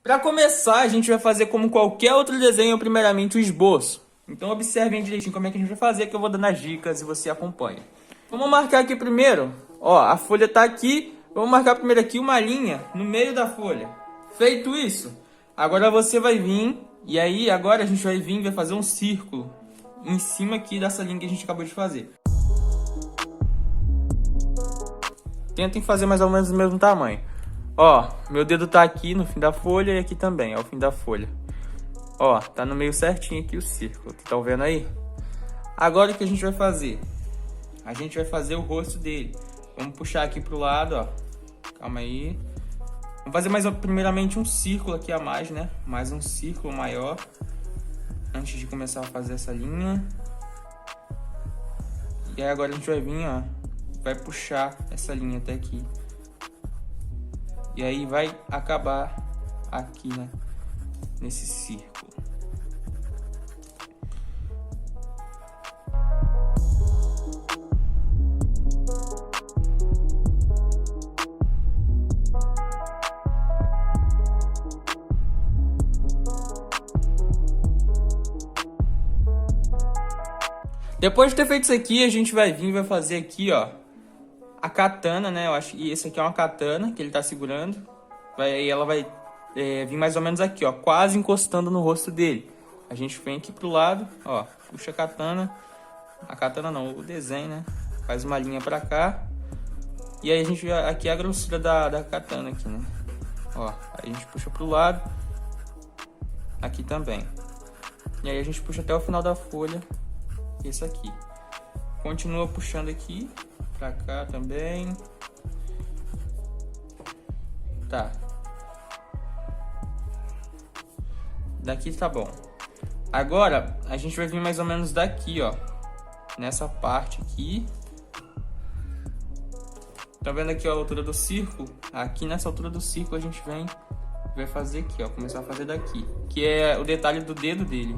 Para começar, a gente vai fazer como qualquer outro desenho, primeiramente o esboço. Então observem direitinho como é que a gente vai fazer, que eu vou dando as dicas e você acompanha. Vamos marcar aqui primeiro, ó, a folha tá aqui. Vamos marcar primeiro aqui uma linha no meio da folha. Feito isso, agora você vai vir, e aí agora a gente vai vir e vai fazer um círculo em cima aqui dessa linha que a gente acabou de fazer. Tentem fazer mais ou menos do mesmo tamanho. Ó, meu dedo tá aqui no fim da folha e aqui também, ó, o fim da folha. Ó, tá no meio certinho aqui o círculo, tá vendo aí? Agora o que a gente vai fazer? A gente vai fazer o rosto dele. Vamos puxar aqui pro lado, ó. Calma aí. Vamos fazer primeiramente um círculo aqui a mais, né? Mais um círculo maior. Antes de começar a fazer essa linha. E aí agora a gente vai vir, ó. Vai puxar essa linha até aqui. E aí vai acabar aqui, né? Nesse círculo. Depois de ter feito isso aqui, a gente vai vir e vai fazer aqui, ó, a katana, né? Eu acho que esse aqui é uma katana que ele tá segurando. Ela vai vir mais ou menos aqui, ó, quase encostando no rosto dele. A gente vem aqui pro lado, ó, puxa a katana não, o desenho, né? Faz uma linha pra cá. E aí a gente, aqui é a grossura da katana aqui, né? Ó, aí a gente puxa pro lado. Aqui também. E aí a gente puxa até o final da folha. Esse aqui. Continua puxando aqui pra cá também. Tá. Daqui tá bom. Agora a gente vai vir mais ou menos daqui, ó. Nessa parte aqui. Tá vendo aqui ó, a altura do círculo? Aqui nessa altura do círculo a gente vai fazer aqui, ó. Começar a fazer daqui. Que é o detalhe do dedo dele.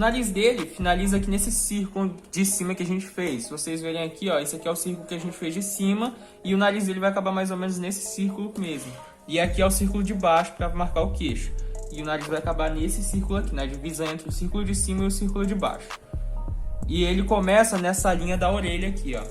nariz dele finaliza aqui nesse círculo de cima que a gente fez. Se vocês verem aqui, ó, esse aqui é o círculo que a gente fez de cima e o nariz dele vai acabar mais ou menos nesse círculo mesmo. E aqui é o círculo de baixo para marcar o queixo. E o nariz vai acabar nesse círculo aqui, na divisão entre o círculo de cima e o círculo de baixo. E ele começa nessa linha da orelha aqui, ó.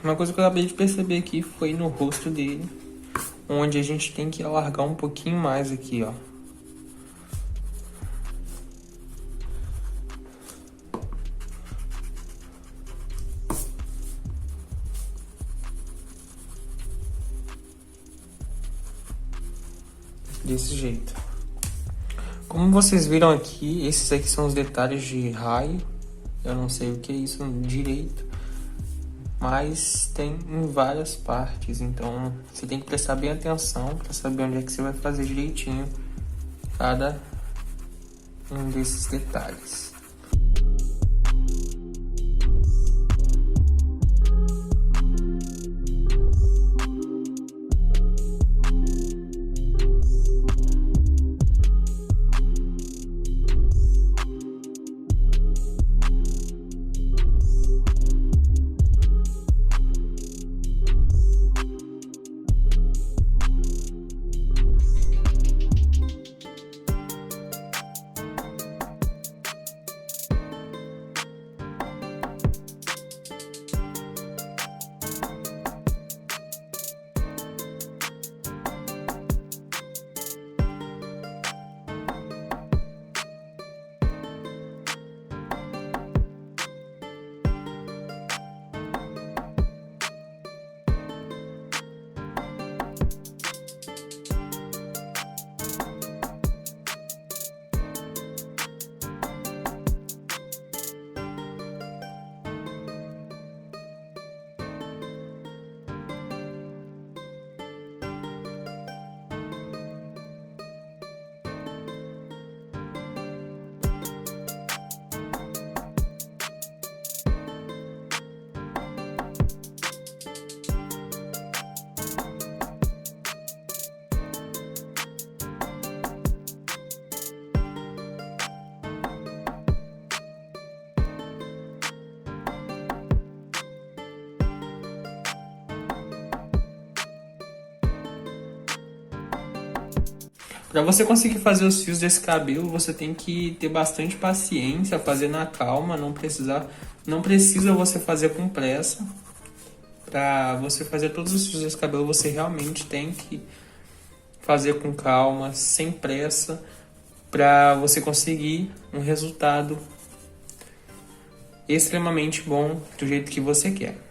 Uma coisa que eu acabei de perceber aqui foi no rosto dele, onde a gente tem que alargar um pouquinho mais aqui, ó. Desse jeito. Como vocês viram aqui, esses aqui são os detalhes de raio. Eu não sei o que é isso direito, mas tem em várias partes, então você tem que prestar bem atenção para saber onde é que você vai fazer direitinho cada um desses detalhes. Para você conseguir fazer os fios desse cabelo, você tem que ter bastante paciência, fazer na calma, não precisa você fazer com pressa. Para você fazer todos os fios desse cabelo, você realmente tem que fazer com calma, sem pressa, para você conseguir um resultado extremamente bom do jeito que você quer.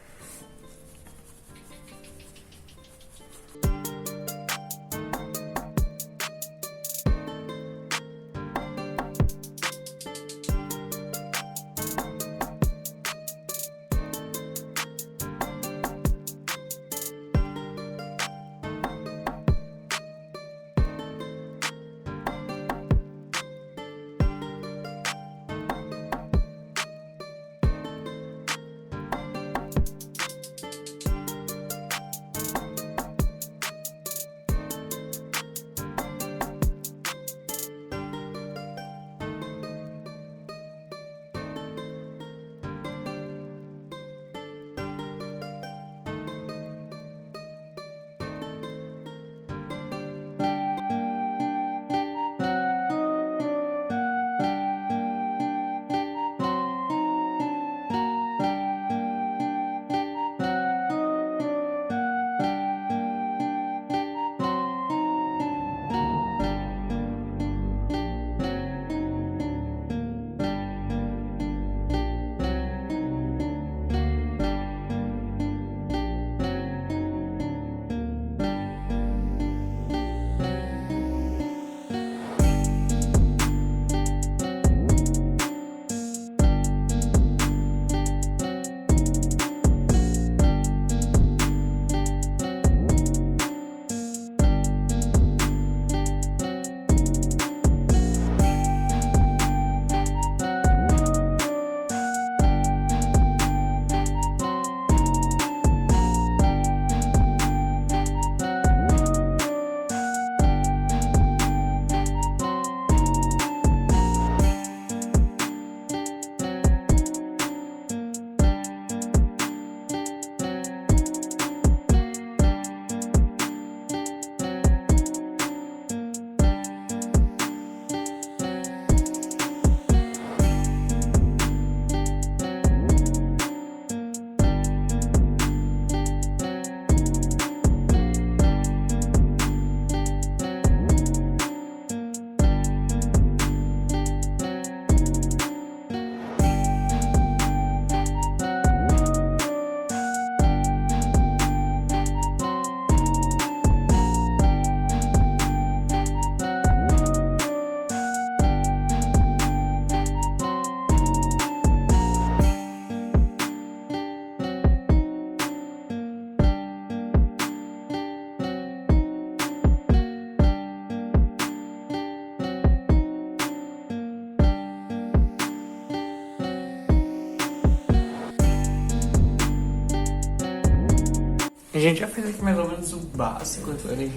gente já fez aqui mais ou menos o básico, agora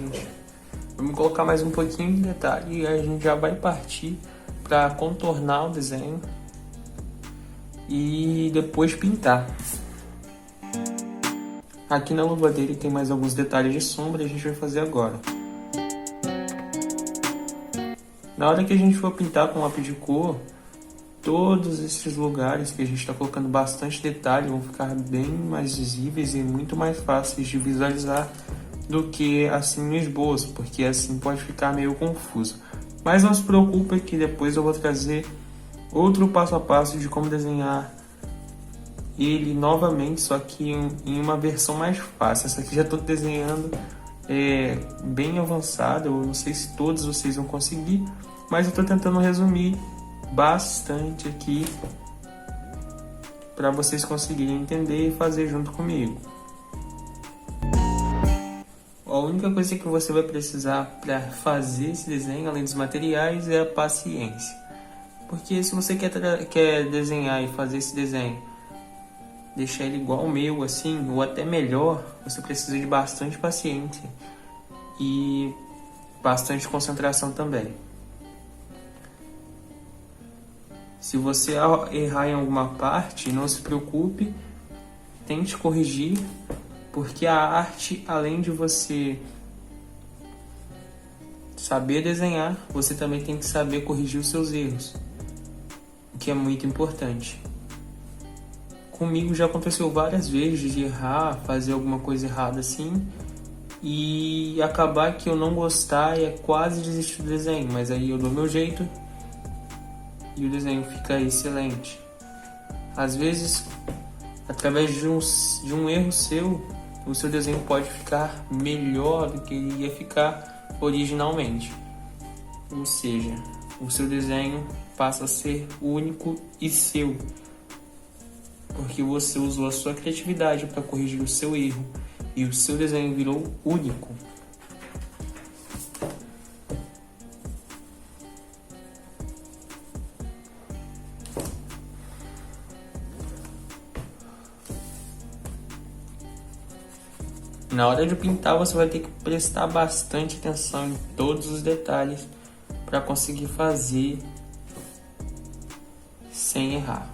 vamos colocar mais um pouquinho de detalhe e a gente já vai partir para contornar o desenho e depois pintar. Aqui na luva dele tem mais alguns detalhes de sombra e a gente vai fazer agora. Na hora que a gente for pintar com lápis de cor, todos esses lugares que a gente está colocando bastante detalhe vão ficar bem mais visíveis e muito mais fáceis de visualizar do que assim no esboço, porque assim pode ficar meio confuso. Mas não se preocupe que depois eu vou trazer outro passo a passo de como desenhar ele novamente, só que em uma versão mais fácil. Essa aqui já estou desenhando bem avançada, eu não sei se todos vocês vão conseguir, mas eu estou tentando resumir bastante aqui para vocês conseguirem entender e fazer junto comigo. A única coisa que você vai precisar para fazer esse desenho, além dos materiais, é a paciência. Porque se você quer desenhar e fazer esse desenho, deixar ele igual ao meu, assim, ou até melhor, você precisa de bastante paciência e bastante concentração também. Se você errar em alguma parte, não se preocupe, tente corrigir, porque a arte, além de você saber desenhar, você também tem que saber corrigir os seus erros, o que é muito importante. Comigo já aconteceu várias vezes de errar, fazer alguma coisa errada assim, e acabar que eu não gostar e é quase desistir do desenho, mas aí eu dou meu jeito e o desenho fica excelente. Às vezes, através de um erro seu, o seu desenho pode ficar melhor do que ele ia ficar originalmente. Ou seja, o seu desenho passa a ser único e seu, porque você usou a sua criatividade para corrigir o seu erro e o seu desenho virou único. Na hora de pintar, você vai ter que prestar bastante atenção em todos os detalhes para conseguir fazer sem errar.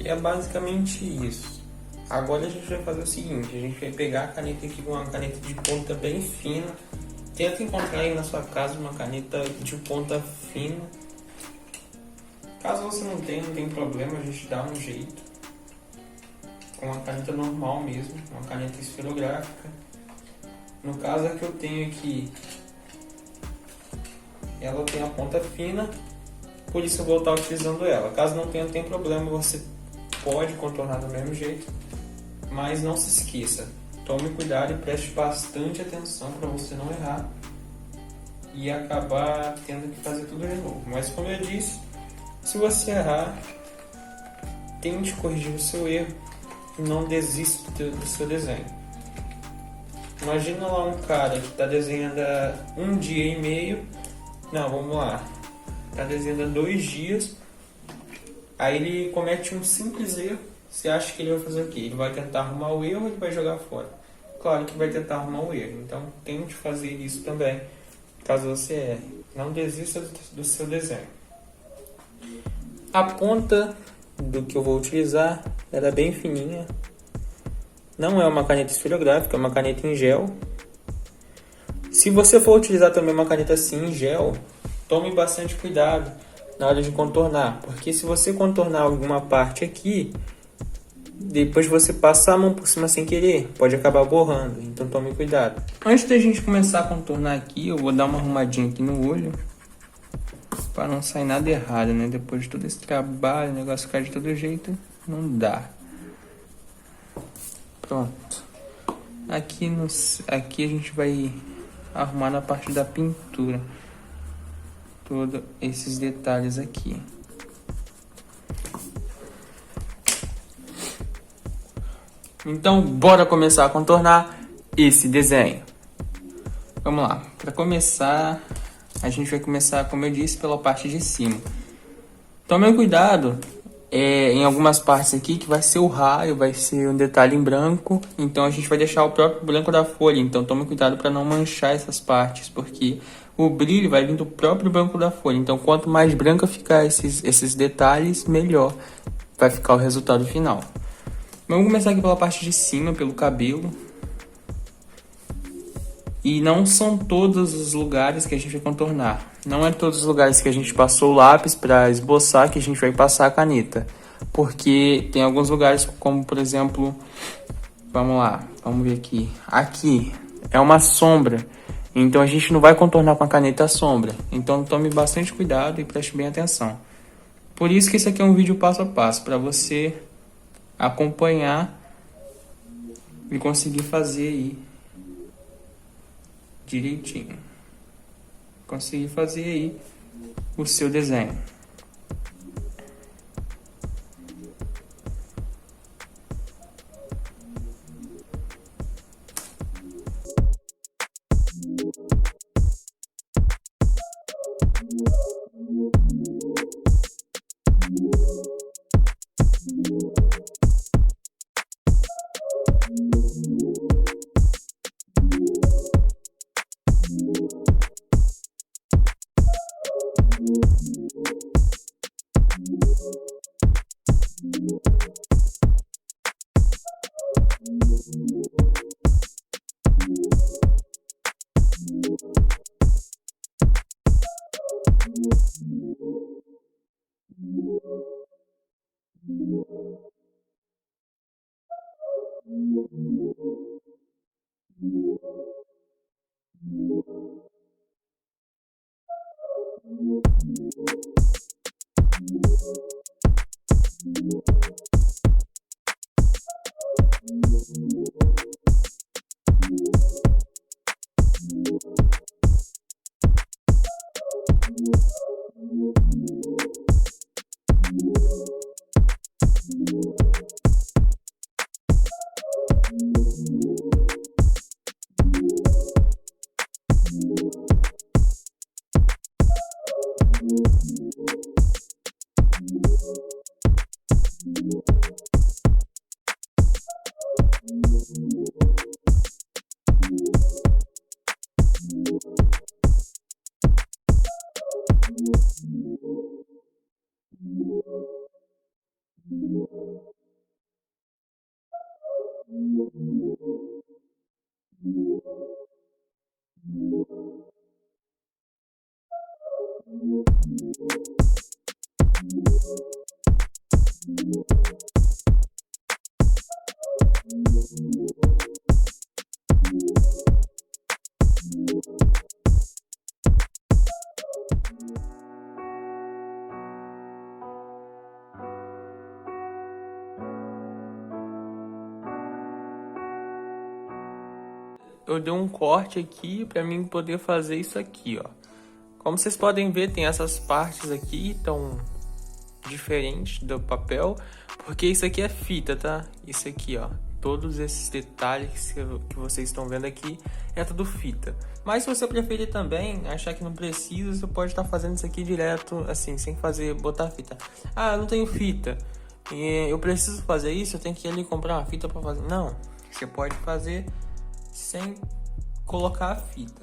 É basicamente isso. Agora a gente vai fazer o seguinte, a gente vai pegar a caneta aqui com uma caneta de ponta bem fina. Tenta encontrar aí na sua casa uma caneta de ponta fina. Caso você não tenha, não tem problema, a gente dá um jeito. Com uma caneta normal mesmo, uma caneta esferográfica. No caso a que eu tenho aqui, ela tem a ponta fina, por isso eu vou estar utilizando ela. Caso não tenha, não tem problema, você pode contornar do mesmo jeito, mas não se esqueça, tome cuidado e preste bastante atenção para você não errar e acabar tendo que fazer tudo de novo. Mas como eu disse, se você errar, tente corrigir o seu erro e não desista do seu desenho. Imagina lá um cara que está desenhando há 1 dia e meio, não, vamos lá, está desenhando há 2 dias, aí ele comete um simples erro. Você acha que ele vai fazer o quê? Ele vai tentar arrumar o erro ou ele vai jogar fora? Claro que vai tentar arrumar o erro. Então tente fazer isso também, caso você erre. Não desista do seu desenho. A ponta do que eu vou utilizar, ela é bem fininha. Não é uma caneta esferográfica, é uma caneta em gel. Se você for utilizar também uma caneta assim em gel, tome bastante cuidado na hora de contornar, porque se você contornar alguma parte aqui, depois você passar a mão por cima sem querer, pode acabar borrando, então tome cuidado. Antes da gente começar a contornar aqui, eu vou dar uma arrumadinha aqui no olho. Para não sair nada errado, né? Depois de todo esse trabalho, o negócio cai de todo jeito, não dá. Pronto. Aqui a gente vai arrumar na parte da pintura. Todos esses detalhes aqui. Então, bora começar a contornar esse desenho. Vamos lá. Para começar, a gente vai começar, como eu disse, pela parte de cima. Tome cuidado em algumas partes aqui que vai ser o raio, vai ser um detalhe em branco. Então a gente vai deixar o próprio branco da folha. Então tome cuidado para não manchar essas partes, porque o brilho vai vir do próprio branco da folha. Então quanto mais branca ficar esses detalhes, melhor vai ficar o resultado final. Vamos começar aqui pela parte de cima, pelo cabelo. E não são todos os lugares que a gente vai contornar. Não é todos os lugares que a gente passou o lápis para esboçar que a gente vai passar a caneta. Porque tem alguns lugares, como por exemplo, vamos lá, vamos ver aqui. Aqui é uma sombra, então a gente não vai contornar com a caneta a sombra. Então tome bastante cuidado e preste bem atenção. Por isso que esse aqui é um vídeo passo a passo, para você acompanhar e conseguir fazer aí direitinho. Conseguir fazer aí o seu desenho. Eu dei um corte aqui para mim poder fazer isso aqui, ó. Como vocês podem ver, tem essas partes aqui tão diferentes do papel, porque isso aqui é fita, tá? Isso aqui, ó, todos esses detalhes que vocês estão vendo aqui é tudo fita. Mas se você preferir também, achar que não precisa, você pode estar fazendo isso aqui direto, assim, sem botar fita. Ah, eu não tenho fita, e eu preciso fazer isso, eu tenho que ir ali comprar uma fita para fazer. Não, você pode fazer sem colocar a fita.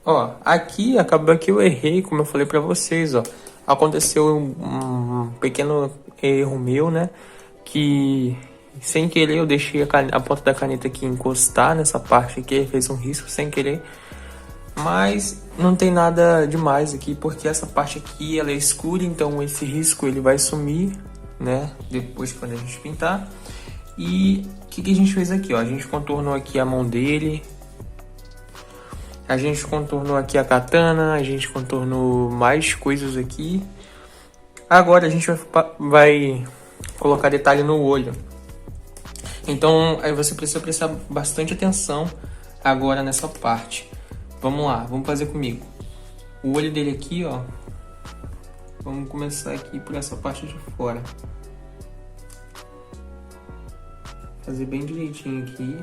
Ó, aqui acabou que eu errei, como eu falei pra vocês, ó. Aconteceu um pequeno erro meu, né? Que sem querer eu deixei a ponta da caneta aqui encostar nessa parte aqui, fez um risco sem querer. Mas não tem nada demais aqui, porque essa parte aqui ela é escura, então esse risco ele vai sumir, né? Depois quando a gente pintar. E o que a gente fez aqui, ó? A gente contornou aqui a mão dele. A gente contornou aqui a katana, a gente contornou mais coisas aqui. Agora a gente vai colocar detalhe no olho. Então aí você precisa prestar bastante atenção agora nessa parte. Vamos lá, vamos fazer comigo. O olho dele aqui, ó. Vamos começar aqui por essa parte de fora. Fazer bem direitinho aqui.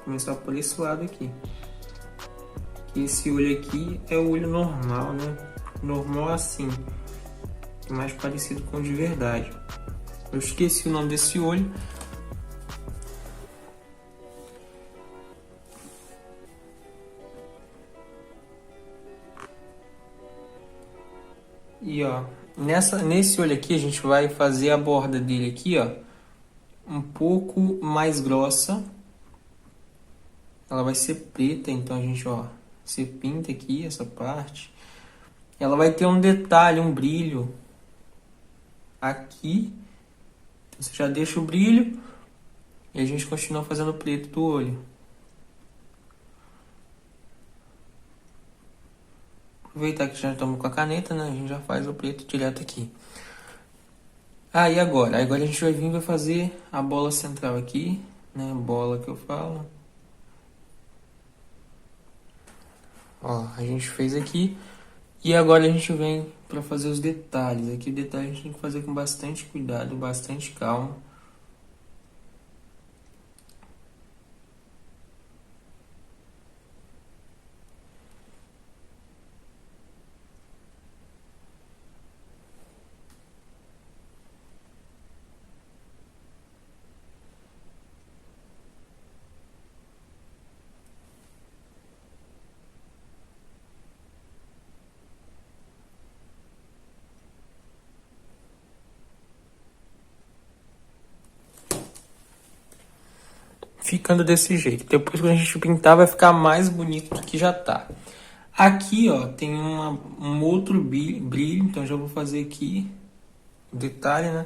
Começar por esse lado aqui. Esse olho aqui é o olho normal, né? Normal assim. Mais parecido com o de verdade. Eu esqueci o nome desse olho. E ó, nesse olho aqui a gente vai fazer a borda dele aqui, ó. Um pouco mais grossa. Ela vai ser preta, então a gente, ó. Você pinta aqui essa parte. Ela vai ter um detalhe, um brilho aqui. Então você já deixa o brilho e a gente continua fazendo o preto do olho. Aproveitar que já estamos com a caneta, né? A gente já faz o preto direto aqui. Ah, e agora? Agora a gente vai vir e vai fazer a bola central aqui, né? Bola que eu falo. Ó, a gente fez aqui. E agora a gente vem para fazer os detalhes. Aqui o detalhe a gente tem que fazer com bastante cuidado, bastante calma. Ficando desse jeito. Depois quando a gente pintar vai ficar mais bonito do que já tá. Aqui, ó, tem um outro brilho, então já vou fazer aqui o detalhe, né?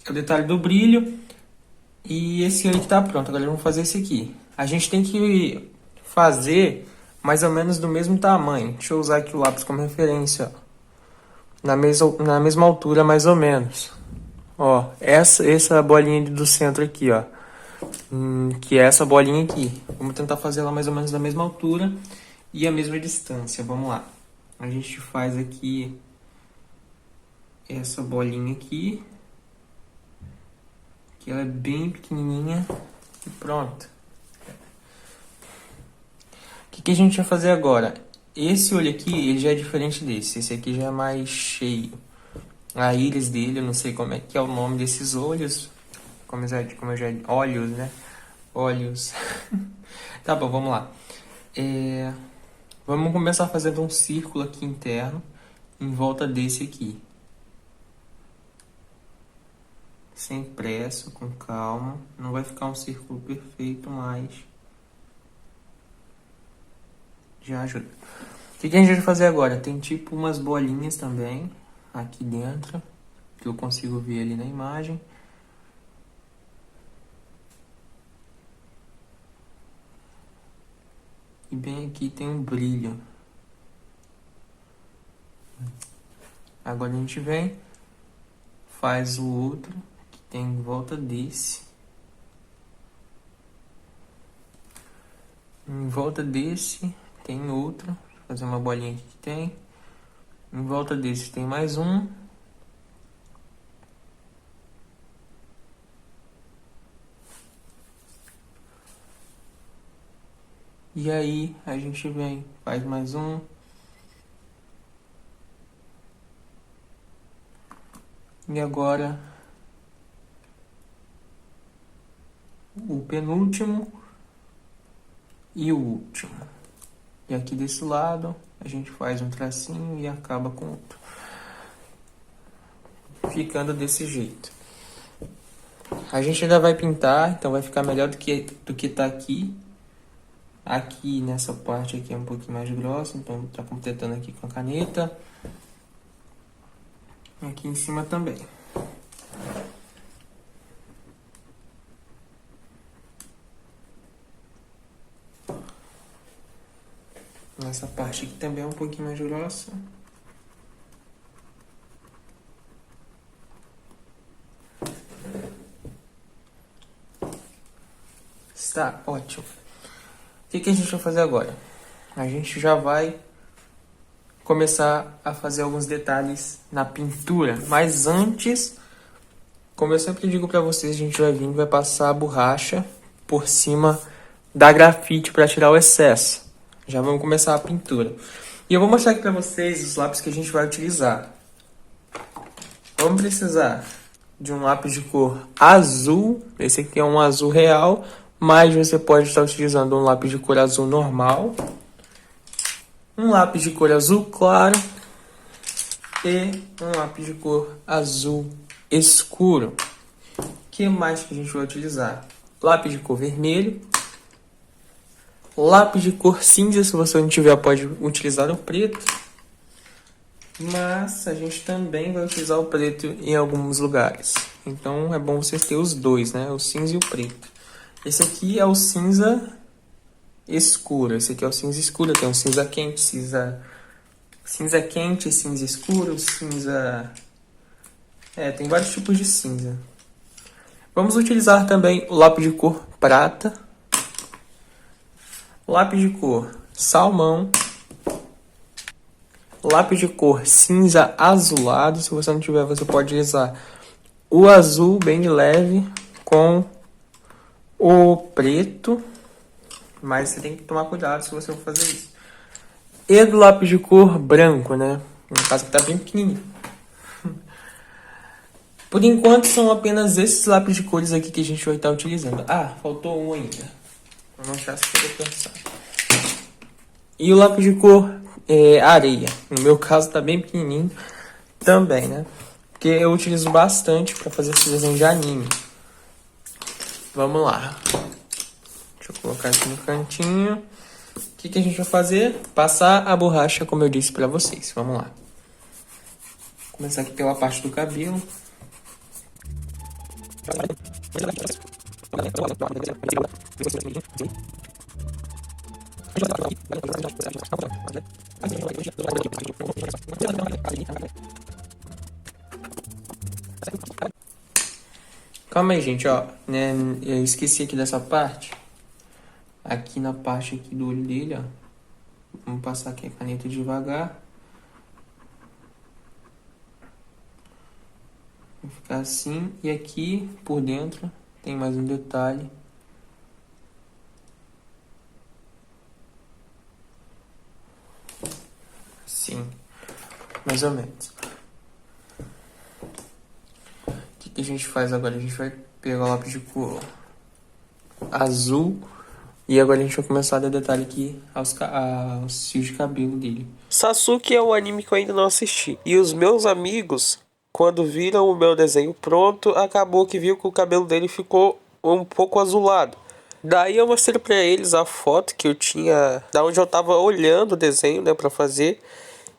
É o detalhe do brilho. E esse aí que tá pronto. Agora vamos fazer esse aqui. A gente tem que fazer mais ou menos do mesmo tamanho. Deixa eu usar aqui o lápis como referência, ó. Na mesma altura, mais ou menos. Ó, essa bolinha do centro aqui, ó. Que é essa bolinha aqui. Vamos tentar fazer ela mais ou menos da mesma altura e a mesma distância. Vamos lá. A gente faz aqui essa bolinha aqui, que ela é bem pequenininha e pronto. O que a gente vai fazer agora? Esse olho aqui, ele já é diferente desse. Esse aqui já é mais cheio. A íris dele, eu não sei como é que é o nome desses olhos. Olhos, né? Olhos. Tá bom, vamos lá. Vamos começar fazendo um círculo aqui interno em volta desse aqui. Sem pressa, com calma. Não vai ficar um círculo perfeito, mas já ajuda. O que a gente vai fazer agora? Tem tipo umas bolinhas também aqui dentro, que eu consigo ver ali na imagem. E bem aqui tem um brilho. Agora a gente vem, faz o outro, que tem em volta desse. Em volta desse tem outro. Vou fazer uma bolinha aqui que tem. Em volta desse tem mais um. E aí a gente vem, faz mais um. E agora o penúltimo e o último. E aqui desse lado a gente faz um tracinho e acaba com outro. Ficando desse jeito. A gente ainda vai pintar, então vai ficar melhor do que tá aqui. Aqui nessa parte aqui é um pouquinho mais grossa, então tá completando aqui com a caneta. Aqui em cima também. Nessa parte aqui também é um pouquinho mais grossa. Está ótimo. O que a gente vai fazer agora? A gente já vai começar a fazer alguns detalhes na pintura. Mas antes, como eu sempre digo para vocês, a gente vai vir e vai passar a borracha por cima da grafite para tirar o excesso. Já vamos começar a pintura. E eu vou mostrar aqui para vocês os lápis que a gente vai utilizar. Vamos precisar de um lápis de cor azul. Esse aqui é um azul real, mas você pode estar utilizando um lápis de cor azul normal. Um lápis de cor azul claro e um lápis de cor azul escuro. O que mais que a gente vai utilizar? Lápis de cor vermelho. Lápis de cor cinza, se você não tiver, pode utilizar o preto. Mas a gente também vai utilizar o preto em alguns lugares. Então é bom vocês terem os dois, né? O cinza e o preto. Esse aqui é o cinza escuro. Esse aqui é o cinza escuro. Tem um cinza quente, cinza quente, cinza escuro, cinza... tem vários tipos de cinza. Vamos utilizar também o lápis de cor prata. Lápis de cor salmão. Lápis de cor cinza azulado. Se você não tiver, você pode utilizar o azul bem de leve com o preto. Mas você tem que tomar cuidado se você for fazer isso. E do lápis de cor branco, né? No caso que tá bem pequenininho. Por enquanto são apenas esses lápis de cores aqui que a gente vai estar utilizando. Ah, faltou um ainda. Vou mostrar se eu pensar. E o lápis de cor areia. No meu caso tá bem pequenininho também, né? Porque eu utilizo bastante para fazer esse desenho de anime. Vamos lá. Deixa eu colocar aqui no cantinho. O que a gente vai fazer? Passar a borracha, como eu disse para vocês. Vamos lá. Vou começar aqui pela parte do cabelo. Calma aí, gente, ó, né? Eu esqueci aqui dessa parte. Aqui na parte aqui do olho dele, ó. Vamos passar aqui a caneta devagar. Vai ficar assim. E aqui por dentro tem mais um detalhe. Sim, mais ou menos. O que a gente faz agora? A gente vai pegar o lápis de cor azul. E agora a gente vai começar a dar detalhe aqui aos fios de cabelo dele. Sasuke é um anime que eu ainda não assisti. E os meus amigos, quando viram o meu desenho pronto, acabou que viu que o cabelo dele ficou um pouco azulado. Daí eu mostrei pra eles a foto que eu tinha, da onde eu tava olhando o desenho, né, pra fazer.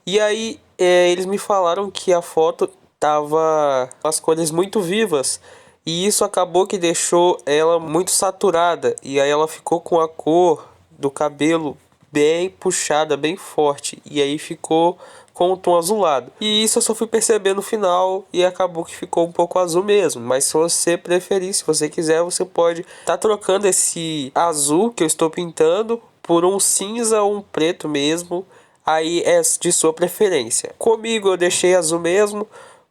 E aí eles me falaram que a foto tava as cores muito vivas. E isso acabou que deixou ela muito saturada. E aí ela ficou com a cor do cabelo bem puxada, bem forte. E aí ficou com o tom azulado. E isso eu só fui perceber no final e acabou que ficou um pouco azul mesmo. Mas se você preferir, se você quiser, você pode estar trocando esse azul que eu estou pintando por um cinza ou um preto mesmo. Aí é de sua preferência. Comigo eu deixei azul mesmo,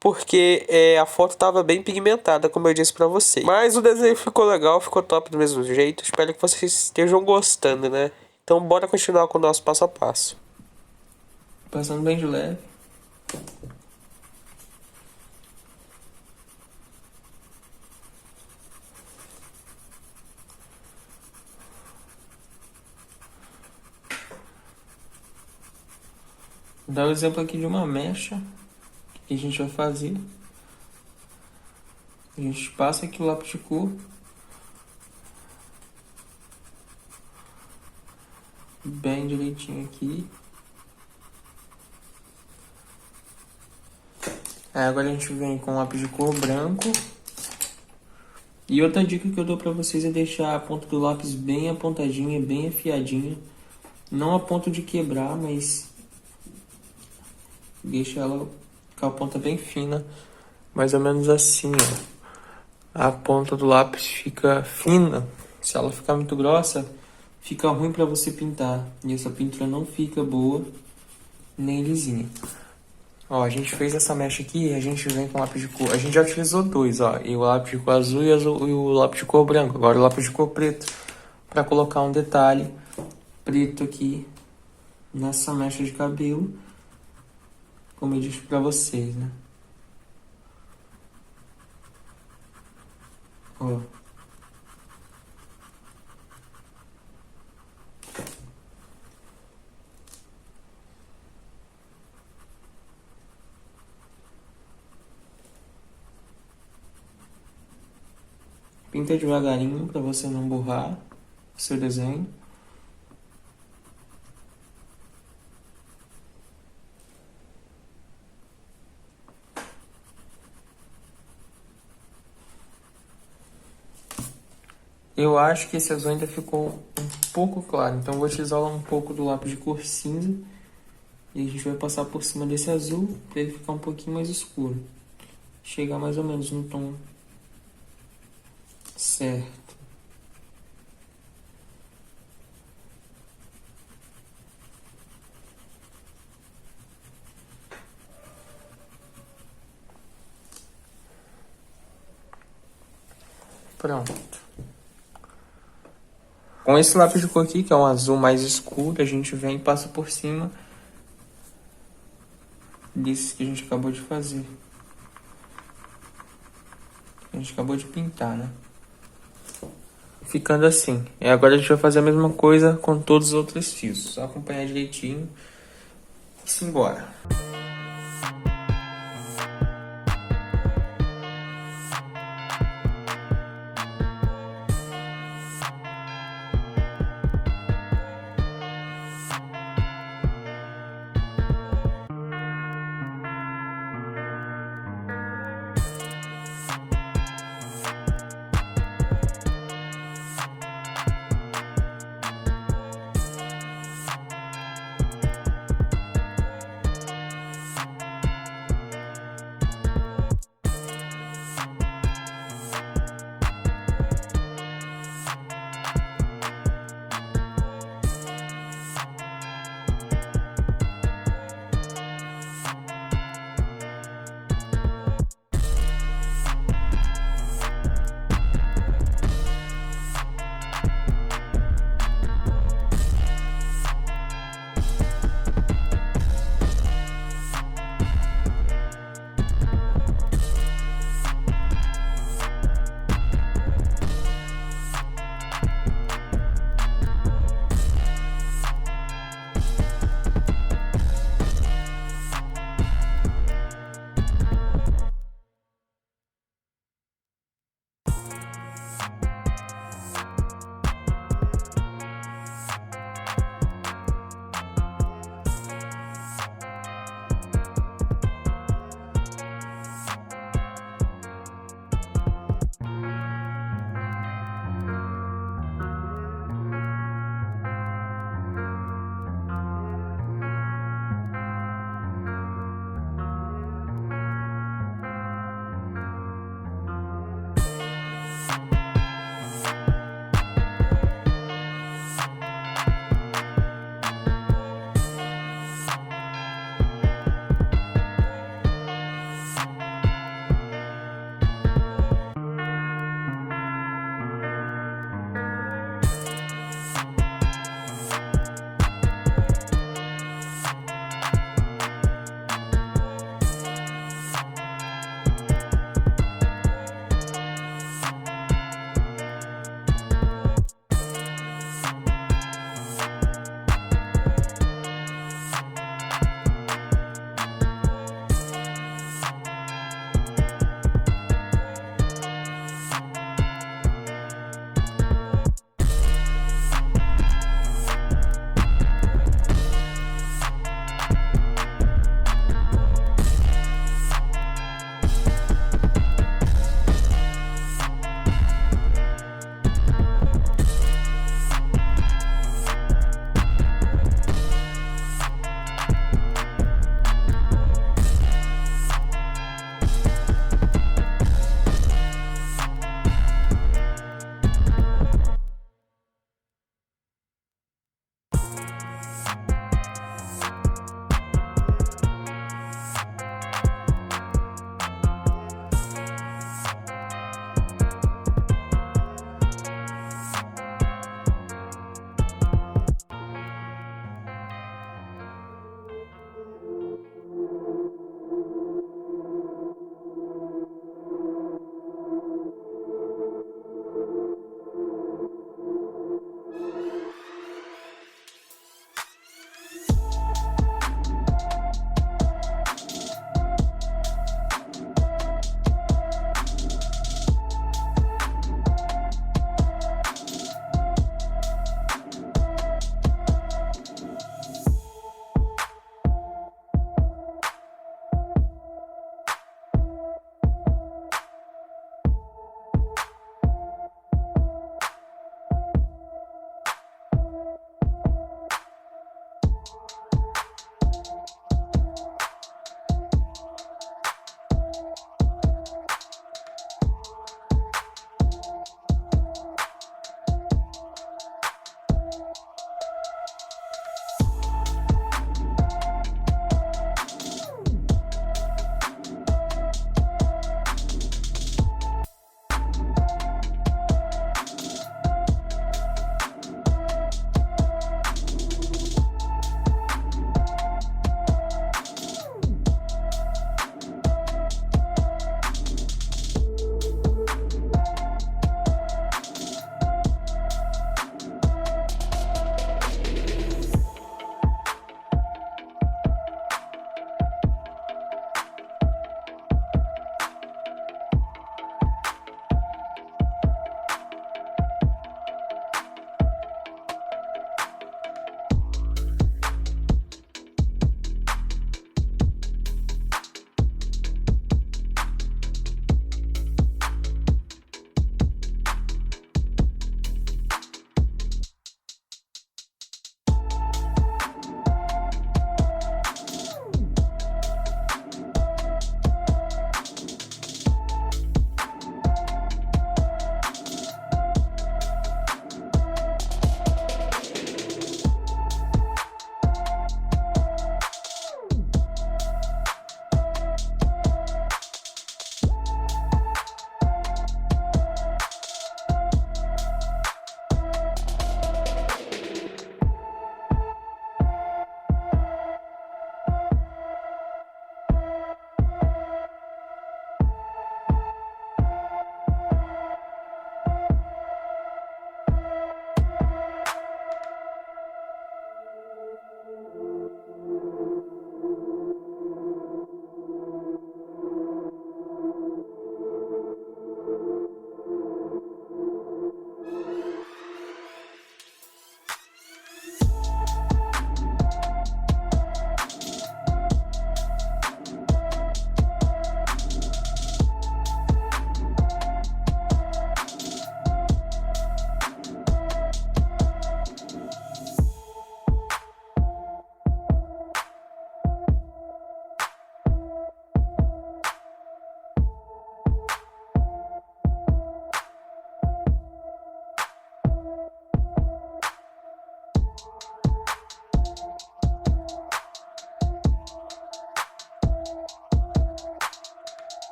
porque a foto estava bem pigmentada, como eu disse pra você. Mas o desenho ficou legal, ficou top do mesmo jeito. Espero que vocês estejam gostando, né? Então bora continuar com o nosso passo a passo. Passando bem de leve. Vou dar um exemplo aqui de uma mecha que a gente vai fazer. A gente passa aqui o lápis de cor. Bem direitinho aqui. Aí agora a gente vem com lápis de cor branco. E outra dica que eu dou pra vocês é deixar a ponta do lápis bem apontadinha, bem afiadinha. Não a ponto de quebrar, mas deixa ela com a ponta bem fina. Mais ou menos assim, ó. A ponta do lápis fica fina. Se ela ficar muito grossa, fica ruim pra você pintar. E essa pintura não fica boa, nem lisinha. Ó, a gente fez essa mecha aqui e a gente vem com lápis de cor. A gente já utilizou dois, ó. E o lápis de cor azul e o lápis de cor branco. Agora o lápis de cor preto. Pra colocar um detalhe preto aqui nessa mecha de cabelo. Como eu disse pra vocês, né? Ó. Pinta devagarinho para você não borrar o seu desenho. Eu acho que esse azul ainda ficou um pouco claro, então eu vou utilizar um pouco do lápis de cor cinza e a gente vai passar por cima desse azul para ele ficar um pouquinho mais escuro. Chegar mais ou menos no tom certo. Pronto. Com esse lápis de cor aqui, que é um azul mais escuro, a gente vem e passa por cima desse que a gente acabou de fazer. A gente acabou de pintar, né? Ficando assim. E agora a gente vai fazer a mesma coisa com todos os outros fios. Só acompanhar direitinho e simbora.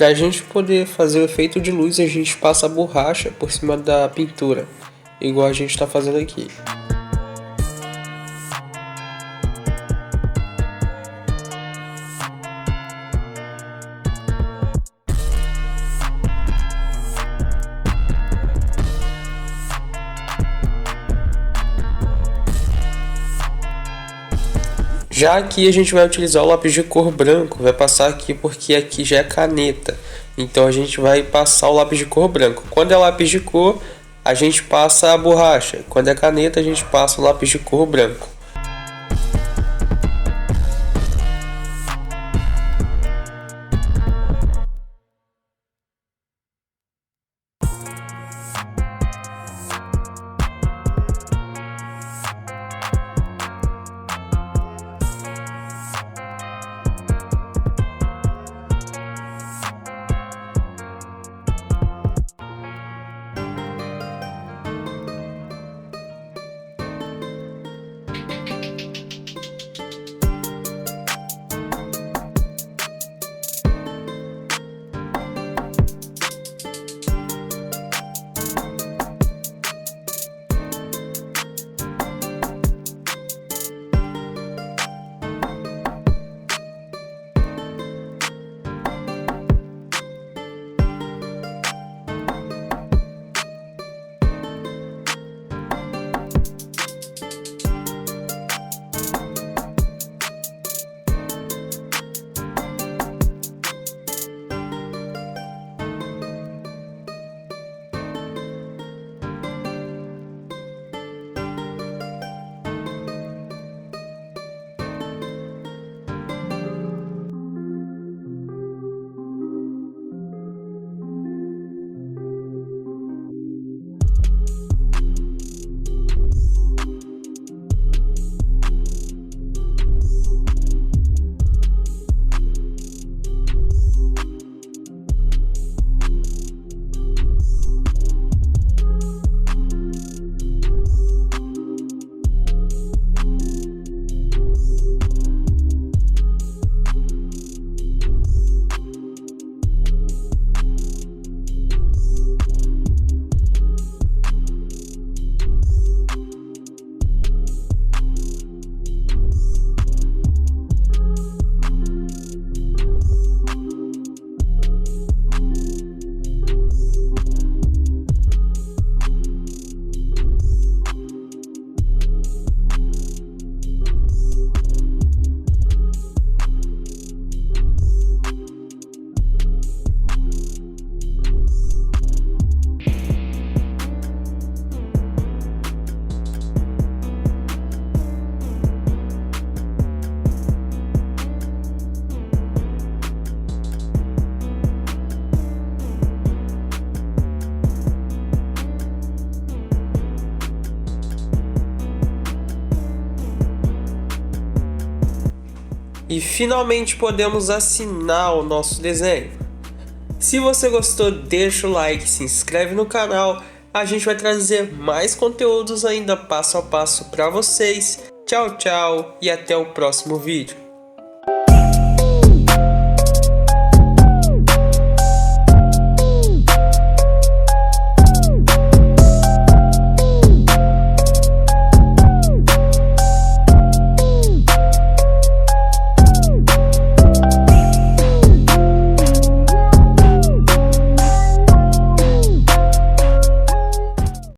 Para a gente poder fazer o efeito de luz, a gente passa a borracha por cima da pintura, igual a gente está fazendo aqui. Já aqui a gente vai utilizar o lápis de cor branco, vai passar aqui porque aqui já é caneta, então a gente vai passar o lápis de cor branco. Quando é lápis de cor, a gente passa a borracha, quando é caneta a gente passa o lápis de cor branco. e finalmente podemos assinar o nosso desenho. Se você gostou, deixa o like, se inscreve no canal. A gente vai trazer mais conteúdos ainda passo a passo para vocês. Tchau, tchau e até o próximo vídeo.